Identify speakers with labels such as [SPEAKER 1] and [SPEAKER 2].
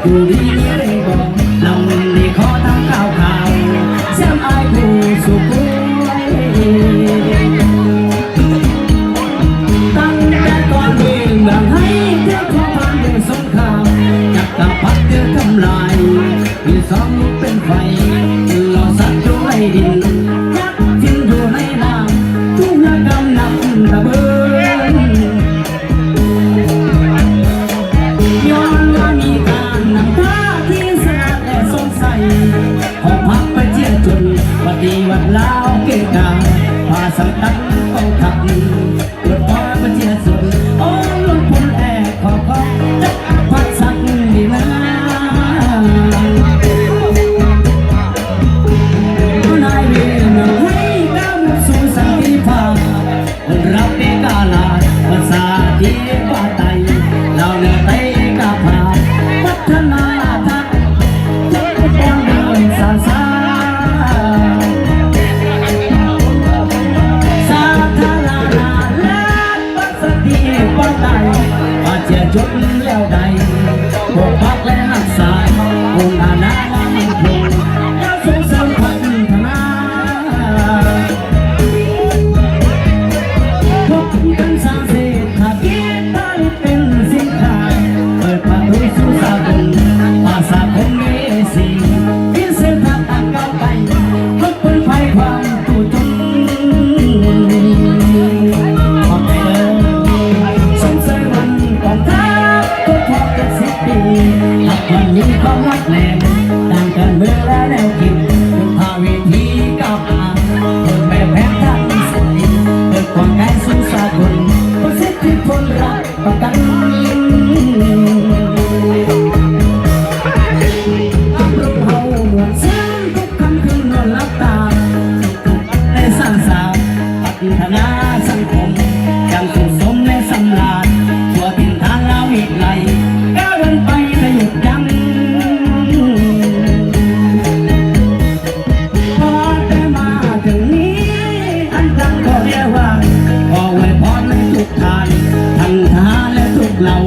[SPEAKER 1] อยู่ดีนี่ได้บอกลำนี้ขอทำข่าวเสียงอายผู้สุขตั้งแต่ก่อนเมืองบางให้เที่ยวขอผ่านเรื่องสงครามจับกับพัดเดือดทำลายมีสองลูกเป็นไฟหล่อสัตว์อยู่ในดินยักษ์ทิ้งอยู่ในน้ำทุกนากำนำระเบิดย้อนว่ามีการนำท่าที่สนาและสงสัยของพักไปเจียจนปฏิวัติลาวเกกาพาสังกัดกองทัพเกิดพอไปเจียจนโอ้ลุงพลแอบขอจับพัดสักดีนะนายเวียนให้ก้าวสู่สันติภาพรับเอกาลาภาษาที่ปาไตยเราเนื้อไตกาพาพัฒนาทักจะต้องเดินสานสาสาธารณะและปัสสติปาไตยอาเจียจนแล้วใดปกปักและรักษาองค์อาณามั่นคงแล้วส่งเสริมพัฒนาพบกันสร้างเศรษฐกิจไทยเป็นสินค้าเปิดประตูสู่สากลภาษาคนเอเชียพิเศษทางต่างก้าวไปลดเป็นภัยความตู้จนขอบใจเลยสงสัยวันก่อนท้าก็พอจะ10 ปีหากวันนี้ความรักแรงดังกันเมื่อและแนวคิดเป็นภาวิธีก้าวหน้าเปิดแบบแผนทางสติเปิดความกายสู่สากลประสิทธิผลรักประกันตำรวจเฮาหมวดเสียงทุกคำคืนนอนหลับตาในสร้างสรรค์พัฒนาสังคมยังสุขสมในสำราญทั่วถิ่นฐานลาวอีกไหลก้าวเดินไปไม่หยุดยั้งพอได้มาถึงนี้อันดังก็เรียกว่าขอไว้พรในทุกทานทั้งทหารและทุกเหล่า